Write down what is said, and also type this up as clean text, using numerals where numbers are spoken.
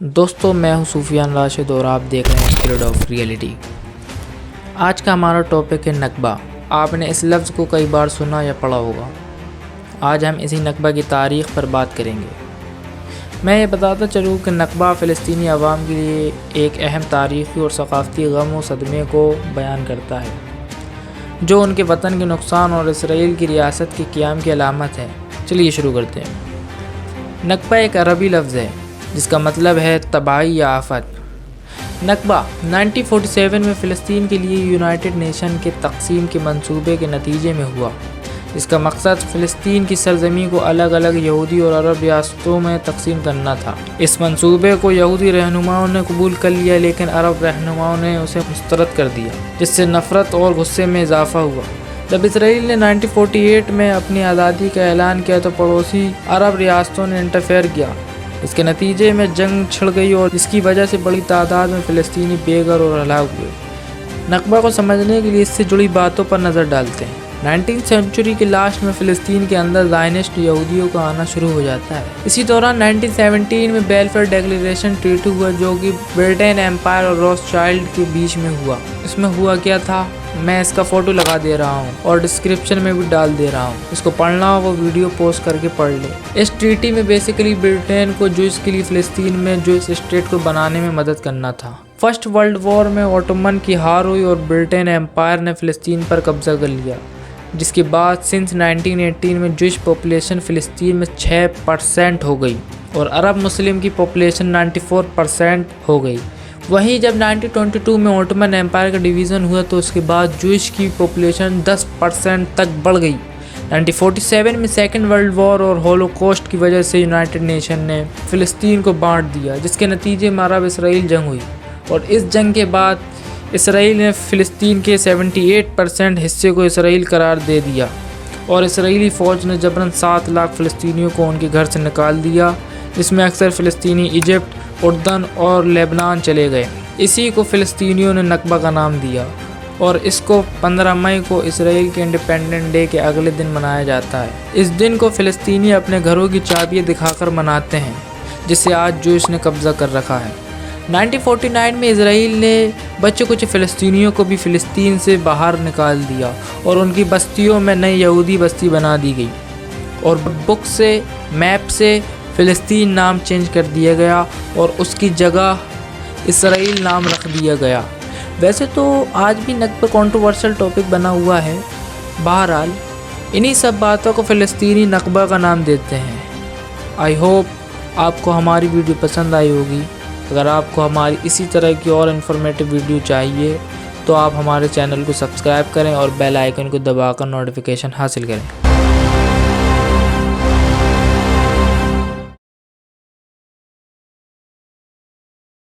دوستو میں ہوں سفیان راشد اور آپ دیکھ رہے ہیں اسپرٹ آف ریئلٹی۔ آج کا ہمارا ٹاپک ہے نکبہ۔ آپ نے اس لفظ کو کئی بار سنا یا پڑھا ہوگا۔ آج ہم اسی نکبہ کی تاریخ پر بات کریں گے۔ میں یہ بتاتا چلوں کہ نکبہ فلسطینی عوام کے لیے ایک اہم تاریخی اور ثقافتی غم و صدمے کو بیان کرتا ہے، جو ان کے وطن کے نقصان اور اسرائیل کی ریاست کے قیام کی علامت ہے۔ چلیے شروع کرتے ہیں۔ نکبہ ایک عربی لفظ ہے جس کا مطلب ہے تباہی یا آفت۔ نکبہ 1947 میں فلسطین کے لیے یونائٹڈ نیشن کے تقسیم کے منصوبے کے نتیجے میں ہوا، جس کا مقصد فلسطین کی سرزمین کو الگ الگ یہودی اور عرب ریاستوں میں تقسیم کرنا تھا۔ اس منصوبے کو یہودی رہنماؤں نے قبول کر لیا، لیکن عرب رہنماؤں نے اسے مسترد کر دیا، جس سے نفرت اور غصے میں اضافہ ہوا۔ جب اسرائیل نے 1948 میں اپنی آزادی کا اعلان کیا تو پڑوسی عرب ریاستوں نے انٹرفیئر کیا۔ اس کے نتیجے میں جنگ چھڑ گئی اور اس کی وجہ سے بڑی تعداد میں فلسطینی بے گھر اور ہلاک ہوئے۔ نکبہ کو سمجھنے کے لیے اس سے جڑی باتوں پر نظر ڈالتے ہیں۔ 19 سینچری کے لاسٹ میں فلسطین کے اندر زائنسٹ یہودیوں کا آنا شروع ہو جاتا ہے۔ اسی دوران 1917 میں بیلفیئر ڈیکلیریشن ٹریٹی ہوا، جو کہ برٹن ایمپائر اور روس چائلڈ کے بیچ میں ہوا۔ اس میں ہوا کیا تھا، میں اس کا فوٹو لگا دے رہا ہوں اور ڈسکرپشن میں بھی ڈال دے رہا ہوں۔ اس کو پڑھنا ہو وہ ویڈیو پوسٹ کر کے پڑھ لے۔ اس ٹریٹی میں بیسیکلی برٹن کو جوئس کے لیے فلسطین میں جوئس اسٹیٹ کو بنانے میں مدد کرنا تھا۔ فرسٹ ورلڈ وار میں اوٹومن کی ہار ہوئی اور برٹن ایمپائر نے فلسطین پر قبضہ کر لیا، جس کے بعد سنس 1918 میں جوئش پاپولیشن فلسطین میں 6% ہو گئی اور عرب مسلم کی پاپولیشن 94% ہو گئی۔ وہیں جب 1922 میں اوٹومن ایمپائر کا ڈویژن ہوا تو اس کے بعد جوئش کی پاپولیشن 10% تک بڑھ گئی۔ 1947 میں سیکنڈ ورلڈ وار اور ہولوکوسٹ کی وجہ سے یونائٹڈ نیشن نے فلسطین کو بانٹ دیا، جس کے نتیجے میں عرب اسرائیل جنگ ہوئی، اور اس جنگ کے بعد اسرائیل نے فلسطین کے 78% حصے کو اسرائیل قرار دے دیا، اور اسرائیلی فوج نے جبراً 7 لاکھ فلسطینیوں کو ان کے گھر سے نکال دیا، جس میں اکثر فلسطینی ایجپٹ، اردن اور لیبنان چلے گئے۔ اسی کو فلسطینیوں نے نکبہ کا نام دیا، اور اس کو 15 مئی کو اسرائیل کے انڈیپینڈنٹ ڈے کے اگلے دن منایا جاتا ہے۔ اس دن کو فلسطینی اپنے گھروں کی چابیاں دکھا کر مناتے ہیں، جسے آج جوئس نے قبضہ کر رکھا ہے۔ 1949 میں اسرائیل نے بچے کچھ فلسطینیوں کو بھی فلسطین سے باہر نکال دیا اور ان کی بستیوں میں نئی یہودی بستی بنا دی گئی، اور بک سے، میپ سے فلسطین نام چینج کر دیا گیا اور اس کی جگہ اسرائیل نام رکھ دیا گیا۔ ویسے تو آج بھی نکبہ کنٹروورشل ٹاپک بنا ہوا ہے۔ بہرحال انہی سب باتوں کو فلسطینی نکبہ کا نام دیتے ہیں۔ آئی ہوپ آپ کو ہماری ویڈیو پسند آئی ہوگی۔ اگر آپ کو ہماری اسی طرح کی اور انفارمیٹیو ویڈیو چاہیے تو آپ ہمارے چینل کو سبسکرائب کریں اور بیل آئیکن کو دبا کر نوٹیفیکیشن حاصل کریں۔